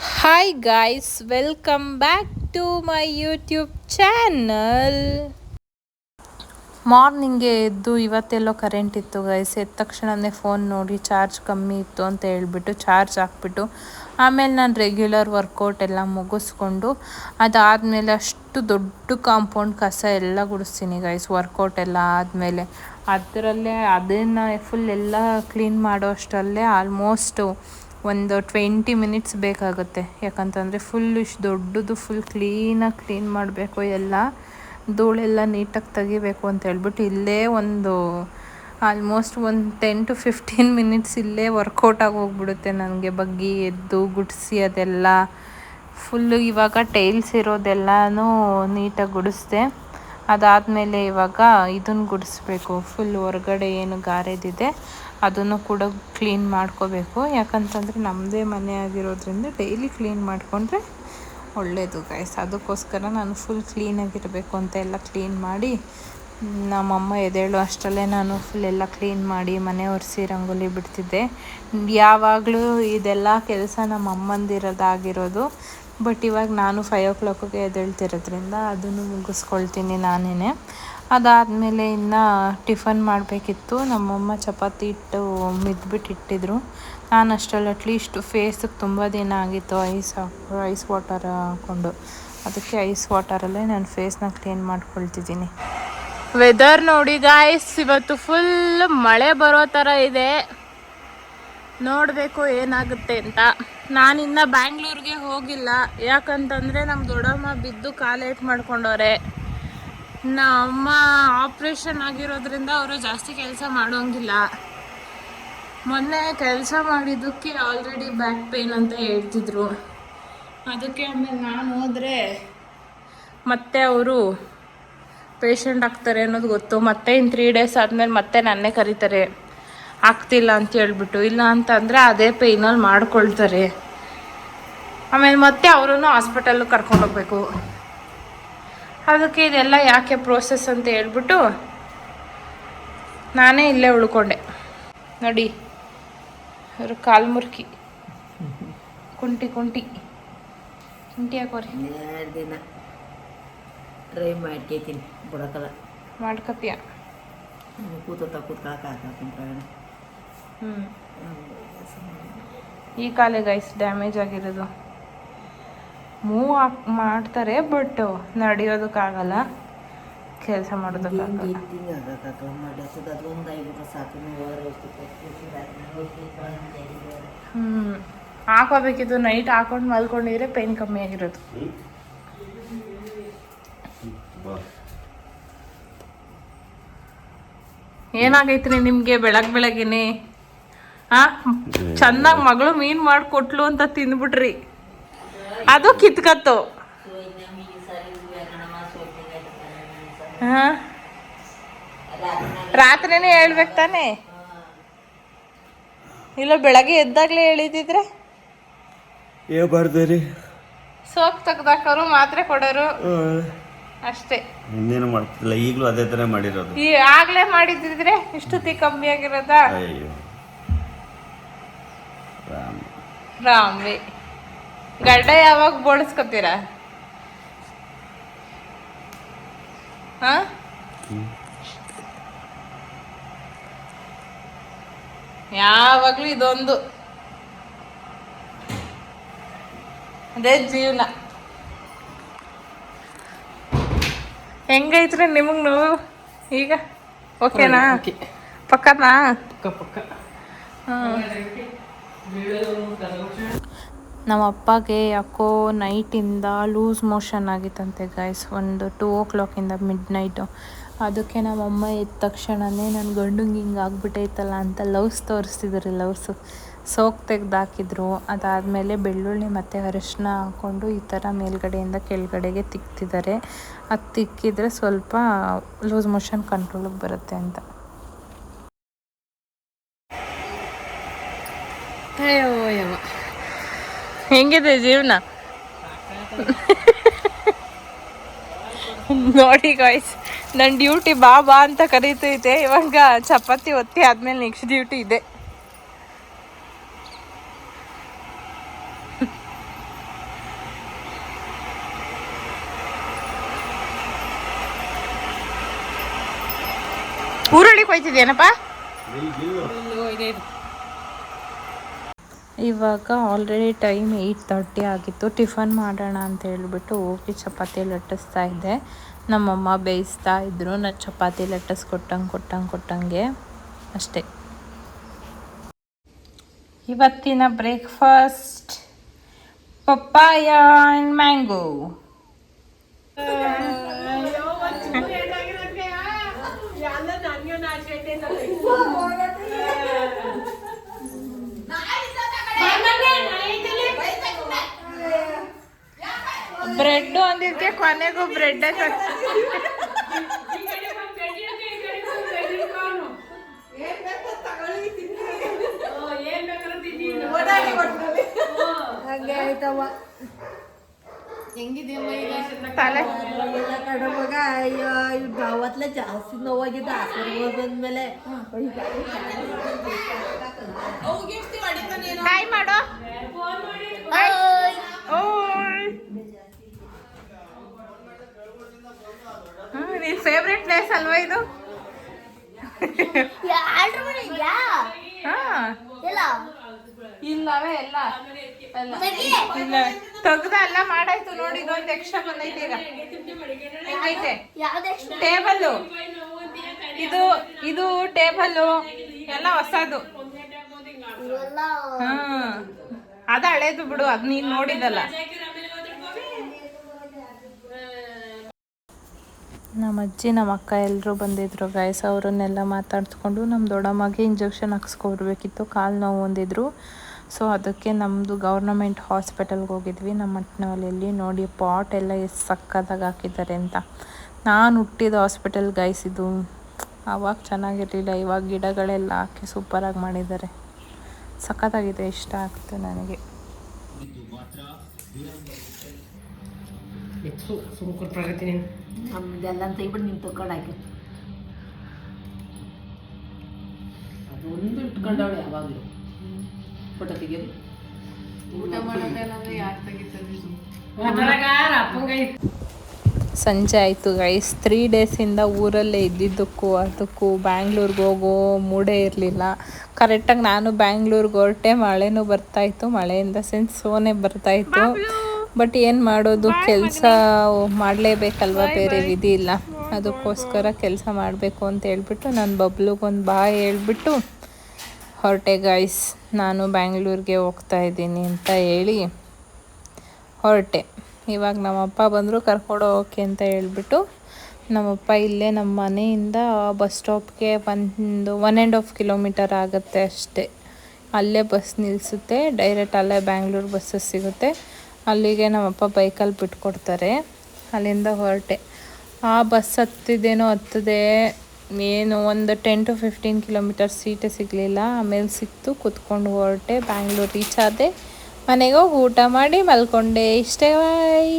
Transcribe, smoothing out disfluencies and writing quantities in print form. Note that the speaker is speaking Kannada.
Hi guys, welcome back to my YouTube channel. ಮಾರ್ನಿಂಗೆ ಎದ್ದು ಇವತ್ತೆಲ್ಲೋ ಕರೆಂಟ್ ಇತ್ತು ಗೈಸ್. ಎದ್ದ ತಕ್ಷಣವೇ ಫೋನ್ ನೋಡಿ ಚಾರ್ಜ್ ಕಮ್ಮಿ ಇತ್ತು ಅಂತ ಹೇಳ್ಬಿಟ್ಟು ಚಾರ್ಜ್ ಹಾಕ್ಬಿಟ್ಟು ಆಮೇಲೆ ನಾನು ರೆಗ್ಯುಲರ್ ವರ್ಕೌಟ್ ಎಲ್ಲ ಮುಗಿಸ್ಕೊಂಡು ಅದಾದಮೇಲೆ ಅಷ್ಟು ದೊಡ್ಡ ಕಾಂಪೌಂಡ್ ಕಸ ಎಲ್ಲ ಗುಡಿಸ್ತೀನಿ ಗೈಸ್. ವರ್ಕೌಟ್ ಎಲ್ಲ ಆದಮೇಲೆ ಅದರಲ್ಲೇ ಅದನ್ನು ಫುಲ್ ಎಲ್ಲ ಕ್ಲೀನ್ ಮಾಡೋ ಅಷ್ಟರಲ್ಲೇ ಆಲ್ಮೋಸ್ಟು ಒಂದು 20 ಮಿನಿಟ್ಸ್ ಬೇಕಾಗುತ್ತೆ. ಯಾಕಂತಂದರೆ ಫುಲ್ ಇಷ್ಟು ದೊಡ್ಡದು ಫುಲ್ ಕ್ಲೀನಾಗಿ ಕ್ಲೀನ್ ಮಾಡಬೇಕು, ಎಲ್ಲ ಧೂಳೆಲ್ಲ ನೀಟಾಗಿ ತೆಗಿಬೇಕು ಅಂತ ಹೇಳ್ಬಿಟ್ಟು ಇಲ್ಲೇ ಒಂದು ಆಲ್ಮೋಸ್ಟ್ ಒಂದು 10 to 15 ಮಿನಿಟ್ಸ್ ಇಲ್ಲೇ ವರ್ಕೌಟ್ ಆಗಿ ಹೋಗ್ಬಿಡುತ್ತೆ ನನಗೆ. ಬಗ್ಗಿ ಎದ್ದು ಗುಡಿಸಿ ಅದೆಲ್ಲ ಫುಲ್ಲು ಇವಾಗ ಟೈಲ್ಸ್ ಇರೋದೆಲ್ಲನೂ ನೀಟಾಗಿ ಗುಡಿಸ್ದೆ. ಅದಾದಮೇಲೆ ಇವಾಗ ಇದನ್ನು ಗುಡಿಸ್ಬೇಕು, ಫುಲ್ ಹೊರಗಡೆ ಏನು ಗಾರೆದಿದೆ ಅದನ್ನು ಕೂಡ ಕ್ಲೀನ್ ಮಾಡ್ಕೋಬೇಕು. ಯಾಕಂತಂದರೆ ನಮ್ಮದೇ ಮನೆ ಆಗಿರೋದ್ರಿಂದ ಡೈಲಿ ಕ್ಲೀನ್ ಮಾಡಿಕೊಂಡ್ರೆ ಒಳ್ಳೆಯದು ಗೈಸ್. ಅದಕ್ಕೋಸ್ಕರ ನಾನು ಫುಲ್ ಕ್ಲೀನಾಗಿರಬೇಕು ಅಂತ ಎಲ್ಲ ಕ್ಲೀನ್ ಮಾಡಿ, ನಮ್ಮಮ್ಮ ಎದ್ದೇಳೋ ಅಷ್ಟರಲ್ಲೇ ನಾನು ಫುಲ್ ಎಲ್ಲ ಕ್ಲೀನ್ ಮಾಡಿ ಮನೆ ಒರೆಸಿ ರಂಗೋಲಿ ಬಿಡ್ತಿದ್ದೆ. ಯಾವಾಗಲೂ ಇದೆಲ್ಲ ಕೆಲಸ ನಮ್ಮ ಅಮ್ಮಂದಿರೋದಾಗಿರೋದು. ಬಟ್ ಇವಾಗ ನಾನು 5 o'clockಗೆ ಎದ್ದೇಳ್ತಿರೋದ್ರಿಂದ ಅದನ್ನು ಮುಗಿಸ್ಕೊಳ್ತೀನಿ ನಾನೇ. ಅದಾದಮೇಲೆ ಇನ್ನು ಟಿಫನ್ ಮಾಡಬೇಕಿತ್ತು. ನಮ್ಮಮ್ಮ ಚಪಾತಿ ಹಿಟ್ಟು ಮಿದ್ಬಿಟ್ಟು ಇಟ್ಟಿದ್ರು. ನಾನು ಅಷ್ಟರಲ್ಲಿ ಅಟ್ಲೀಸ್ಟ್ ಫೇಸಿಗೆ ತುಂಬ ದಿನ ಆಗಿತ್ತು ಐಸ್ ವಾಟರ್ ಹಾಕ್ಕೊಂಡು, ಅದಕ್ಕೆ ಐಸ್ ವಾಟರಲ್ಲೇ ನಾನು ಫೇಸ್ನ ಕ್ಲೀನ್ ಮಾಡ್ಕೊಳ್ತಿದ್ದೀನಿ. ವೆದರ್ ನೋಡಿ ಗಾಯ್ಸ್, ಇವತ್ತು ಫುಲ್ ಮಳೆ ಬರೋ ಥರ ಇದೆ. ನೋಡಬೇಕು ಏನಾಗುತ್ತೆ ಅಂತ. ನಾನಿನ್ನು ಬ್ಯಾಂಗ್ಳೂರಿಗೆ ಹೋಗಿಲ್ಲ, ಯಾಕಂತಂದರೆ ನಮ್ಮ ದೊಡ್ಡಮ್ಮ ಬಿದ್ದು ಕಾಲೇಟ್ ಮಾಡ್ಕೊಂಡವ್ರೆ. ನಮ್ಮ ಆಪ್ರೇಷನ್ ಆಗಿರೋದ್ರಿಂದ ಅವರು ಜಾಸ್ತಿ ಕೆಲಸ ಮಾಡೋಂಗಿಲ್ಲ. ಮೊನ್ನೆ ಕೆಲಸ ಮಾಡಿದ್ದಕ್ಕೆ ಆಲ್ರೆಡಿ ಬ್ಯಾಕ್ ಪೇನ್ ಅಂತ ಹೇಳ್ತಿದ್ರು. ಅದಕ್ಕೆ ಆಮೇಲೆ ನಾನು ಹೋದರೆ ಮತ್ತೆ ಅವರು ಪೇಷಂಟ್ ಆಗ್ತಾರೆ ಅನ್ನೋದು ಗೊತ್ತು. ಮತ್ತೆ ಇನ್ನು 3 days ಆದಮೇಲೆ ಮತ್ತೆ ನನ್ನೇ ಕರೀತಾರೆ ಆಗ್ತಿಲ್ಲ ಅಂತ ಹೇಳ್ಬಿಟ್ಟು. ಇಲ್ಲ ಅಂತಂದರೆ ಅದೇ ಪೇಯ್ನಲ್ಲಿ ಮಾಡ್ಕೊಳ್ತಾರೆ. ಆಮೇಲೆ ಮತ್ತೆ ಅವರನ್ನು ಹಾಸ್ಪಿಟಲ್ಗೆ ಕರ್ಕೊಂಡೋಗ್ಬೇಕು. ಅದಕ್ಕೆ ಇದೆಲ್ಲ ಯಾಕೆ ಪ್ರೋಸೆಸ್ ಅಂತ ಹೇಳ್ಬಿಟ್ಟು ನಾನೇ ಇಲ್ಲೇ ಉಳ್ಕೊಂಡೆ. ನೋಡಿ ಅವರು ಕಾಲು ಮುರ್ಕಿ ಕುಂಟಿ ಹಾಕೋರಿ. 2 ದಿನ ಟ್ರೈ ಮಾಡ್ಕೈತೀನಿ, ಬಿಡೋಕ್ಕಲ್ಲ. ಮಾಡ್ಕತ್ತೀಯ? ಈ ಕಾಲೇ ಗೈಸ್ ಡ್ಯಾಮೇಜ್ ಆಗಿರೋದು. ಮೂವ್ ಮಾಡ್ತಾರೆ ಬಟ್ ನಡೆಯೋದಕ್ಕಾಗಲ್ಲ, ಕೆಲಸ ಮಾಡೋದಕ್ಕಾಗಲ್ಲ. ಹಾಕೋಬೇಕಿತ್ತು. ನೈಟ್ ಹಾಕೊಂಡು ಮಲ್ಕೊಂಡಿದ್ರೆ ಪೇನ್ ಕಮ್ಮಿ ಆಗಿರೋದು. ಏನಾಗೈತ್ರಿ ನಿಮ್ಗೆ ಬೆಳಗ್ಗೆನೆ? ಚೆನ್ನಾಗಿ ಮಗಳು ಮೀನ್ ಮಾಡಿಕೊಟ್ಲು ಅಂತ ತಿಂದ್ಬಿಟ್ರಿ, ಅದು ಕಿತ್ಕತ್ತು. ರಾತ್ರಿನೇ ಹೇಳ್ಬೇಕು ತಾನೆ? ಇಲ್ಲ ಬೆಳಗ್ಗೆ ಎದ್ದಾಗ್ಲೇ ಹೇಳಿದಿದ್ರೆ ಬರ್ದೇರಿ ಸೋಕ್ ತೆಗ್ದಾಕೋರು, ಮಾತ್ರೆ ಕೊಡೋರು ಅಷ್ಟೇ. ಇನ್ನೇನು ಮಾಡ್ತಿಲ್ಲ, ಈಗಲೂ ಅದೇ ತರ ಮಾಡಿರೋದು. ಈ ಆಗ್ಲೇ ಮಾಡಿದ್ರೆ ಇಷ್ಟೊತ್ತಿ ಕಮ್ಮಿ ಆಗಿರೋದ? ಅಯ್ಯೋ ರಾಮೇ, ಗಡ್ಡ ಯಾವಾಗ ಬೋಳಿಸ್ಕೊತೀರ? ಯಾವಾಗ್ಲೂ ಇದೊಂದು ಅದೇ ಜೀವನ. ಹೆಂಗೈತ್ರಿ ನಿಮಗ್ ನೋವು ಈಗ? ಓಕೆನಾ? ಪಕ್ಕನಾ? ನಮ್ಮ ಅಪ್ಪಗೆ ಯಾಕೋ ನೈಟಿಂದ ಲೂಸ್ ಮೋಷನ್ ಆಗಿತ್ತಂತೆ ಗೈಸ್, ಒಂದು 2 o'clock ಮಿಡ್-ನೈಟು. ಅದಕ್ಕೆ ನಮ್ಮಮ್ಮ ಎದ್ದ ತಕ್ಷಣವೇ ನನ್ನ ಗಂಡಂಗೆ ಹಿಂಗೆ ಆಗ್ಬಿಟ್ಟೈತಲ್ಲ ಅಂತ ಲವ್ಸ್ ತೋರಿಸ್ತಿದ್ರು. ಲವ್ಸು ಸೋಕ್ ತೆಗ್ದಾಕಿದ್ರು. ಅದಾದಮೇಲೆ ಬೆಳ್ಳುಳ್ಳಿ ಮತ್ತು ಅರಿಶಿನ ಹಾಕ್ಕೊಂಡು ಈ ಥರ ಮೇಲ್ಗಡೆಯಿಂದ ಕೆಳಗಡೆಗೆ ತಿಕ್ತಿದ್ದಾರೆ. ಅದು ತಿಕ್ಕಿದ್ರೆ ಸ್ವಲ್ಪ ಲೂಸ್ ಮೋಷನ್ ಕಂಟ್ರೋಲಿಗೆ ಬರುತ್ತೆ ಅಂತ. ಹೆಂಗಿದೆ ಜೀವನ ನೋಡಿ ಗಾಯ್ಸ್. ನನ್ನ ಡ್ಯೂಟಿ ಬಾ ಅಂತ ಕರೀತೈತೆ. ಇವಾಗ ಚಪಾತಿ ಒತ್ತಿ ಆದಮೇಲೆ ನೆಕ್ಸ್ಟ್ ಡ್ಯೂಟಿ ಇದೆ. ಎಲ್ಲಿಗೆ ಹೋಯ್ತಿದ್ಯೇನಪ್ಪ? ಇವಾಗ ಆಲ್ರೆಡಿ ಟೈಮ್ 8:30 ಆಗಿತ್ತು. ಟಿಫನ್ ಮಾಡೋಣ ಅಂತ ಹೇಳ್ಬಿಟ್ಟು ಹೋಗಿ ಚಪಾತಿ ಲಟ್ಟಿಸ್ತಾ ಇದ್ದೆ. ನಮ್ಮಮ್ಮ ಬೇಯಿಸ್ತಾ ಇದ್ರು. ನಾನು ಚಪಾತಿ ಕೊಟ್ಟಂಗೆ ಅಷ್ಟೇ. ಇವತ್ತಿನ breakfast papaya and mango. Bread ಅಂದಿದ್ಕೆ ಕೊನೆಗೂ ಬ್ರೆಡ್ ಹಂಗೆ ಆಯ್ತವ. ತಲೆ ಕಡಮಗ ಅಯ್ಯೋ ಅವತ್ಲೆ ಜಾಸ್ತಿ ನೋವಾಗಿದ್ದ ಆಸ್ಪತ್ರೆಗೆ ಬಂದ್ಮೇಲೆ ಹಾಯ್ ಮಾಡೋ. ನಿನ್ ಫೇವ್ರೆಟ್ ಪ್ಲೇಸ್ ಅಲ್ವಾ ಇದು? ಇಲ್ಲವೇ ಎಲ್ಲ ಇಲ್ಲ ತೆಗ್ದ ಎಲ್ಲ ಮಾಡಾಯ್ತು ನೋಡಿ. ಇದೊಂದು ಎಕ್ಸ್ಟ್ರಾ ಬಂದೈತೆ. ಈಗ ಹೆಂಗೈತೆ ಟೇಬಲ್ಲು? ಇದು ಟೇಬಲ್ಲು ಎಲ್ಲ ಹೊಸದು. ಅದ ಹಳೇದು ಬಿಡು, ಅದ್ ನೀನ್ ನೋಡಿದಲ್ಲ. ನಮ್ಮ ಅಜ್ಜಿ ನಮ್ಮ ಅಕ್ಕ ಎಲ್ಲರೂ ಬಂದಿದ್ರು ಗೈಸ್. ಅವರನ್ನೆಲ್ಲ ಮಾತಾಡ್ಸ್ಕೊಂಡು ನಮ್ಮ ದೊಡ್ಡಮ್ಮಗೆ ಇಂಜೆಕ್ಷನ್ ಹಾಕ್ಸ್ಕೊಡ್ಬೇಕಿತ್ತು. ಕಾಲು ನೋವು ಹೊಂದಿದ್ರು. ಸೊ ಅದಕ್ಕೆ ನಮ್ಮದು ಗೌರ್ನಮೆಂಟ್ ಹಾಸ್ಪಿಟಲ್ಗೆ ಹೋಗಿದ್ವಿ ನಮ್ಮ ಮಟ್ನಳ್ಳಿಯಲ್ಲಿ. ನೋಡಿ ಪಾಟ್ ಎಲ್ಲ ಎಷ್ಟು ಸಕ್ಕತ್ತಾಗಿ ಹಾಕಿದ್ದಾರೆ ಅಂತ. ನಾನು ಹುಟ್ಟಿದ ಹಾಸ್ಪಿಟಲ್ ಗೈಸ್ ಇದು. ಆವಾಗ ಚೆನ್ನಾಗಿರಲಿಲ್ಲ, ಇವಾಗ ಗಿಡಗಳೆಲ್ಲ ಹಾಕಿ ಸೂಪರಾಗಿ ಮಾಡಿದ್ದಾರೆ. ಸಖತ್ತಾಗಿದೆ, ಇಷ್ಟ ಆಗ್ತದೆ ನನಗೆ. ನಮ್ದೆಲ್ಲ ತೆಗಿಬಿಟ್ಟು ನೀನು ತಗೊಂಡಾಕಿ ಅದೊಂದು ಇಟ್ಕೊಂಡವಳೆ ಯಾವಾಗಲೂ ಫೋಟೋ ತೆಗಿಯೋದು. ಸಂಜೆ ಆಯಿತು ಗೈಸ್. 3 ಡೇಸಿಂದ ಊರಲ್ಲೇ ಇದ್ದಿದ್ದಕ್ಕೂ ಅದಕ್ಕೂ ಬ್ಯಾಂಗ್ಳೂರ್ಗೆ ಹೋಗೋ ಮೂಡೇ ಇರಲಿಲ್ಲ. ಕರೆಕ್ಟಾಗಿ ನಾನು ಬ್ಯಾಂಗ್ಳೂರ್ಗೆ ಹೊರಟೆ, ಮಳೆನೂ ಬರ್ತಾಯಿತ್ತು. ಮಳೆಯಿಂದ ಸೋನೆ ಬರ್ತಾಯಿತ್ತು. ಬಟ್ ಏನು ಮಾಡೋದು, ಕೆಲಸ ಮಾಡಲೇಬೇಕಲ್ವ, ಬೇರೆ ವಿಧಿ ಇಲ್ಲ. ಅದಕ್ಕೋಸ್ಕರ ಕೆಲಸ ಮಾಡಬೇಕು ಅಂತ ಹೇಳ್ಬಿಟ್ಟು ನಾನು ಬಬ್ಲುಗೊಂದು ಬಾಯ್ ಹೇಳ್ಬಿಟ್ಟು ಹೊರಟೆ ಗೈಸ್. ನಾನು ಬ್ಯಾಂಗ್ಳೂರಿಗೆ ಹೋಗ್ತಾ ಇದ್ದೀನಿ ಅಂತ ಹೇಳಿ ಹೊರಟೆ. ಇವಾಗ ನಮ್ಮಪ್ಪ ಬಂದರು ಕರ್ಕೊಂಡು ಹೋಗೋಕ್ಕೆ ಅಂತ ಹೇಳ್ಬಿಟ್ಟು. ನಮ್ಮಪ್ಪ ಇಲ್ಲೇ ನಮ್ಮ ಮನೆಯಿಂದ ಬಸ್ ಸ್ಟಾಪ್ಗೆ 1.5 ಕಿಲೋಮೀಟರ್ ಆಗುತ್ತೆ ಅಷ್ಟೇ. ಅಲ್ಲೇ ಬಸ್ ನಿಲ್ಲಿಸುತ್ತೆ, ಡೈರೆಕ್ಟ್ ಅಲ್ಲೇ ಬ್ಯಾಂಗ್ಳೂರು ಬಸ್ಸಸ್ ಸಿಗುತ್ತೆ. ಅಲ್ಲಿಗೆ ನಮ್ಮಪ್ಪ ಬೈಕಲ್ಲಿ ಬಿಟ್ಕೊಡ್ತಾರೆ. ಅಲ್ಲಿಂದ ಹೊರಟೆ. ಆ ಬಸ್ ಹತ್ತಿದೆ ಏನು ಒಂದು 10 to 15 ಕಿಲೋಮೀಟರ್ ಸೀಟೇ ಸಿಗಲಿಲ್ಲ. ಆಮೇಲೆ ಸಿಕ್ತು, ಕೂತ್ಕೊಂಡು ಹೊರಟೆ. ಬ್ಯಾಂಗ್ಳೂರು ರೀಚ್ ಆದೆ. ಮನೆಗೆ ಹೋಗಿ ಊಟ ಮಾಡಿ ಮಲ್ಕೊಂಡೆ. ಇಷ್ಟೇ. ಬಾಯ್.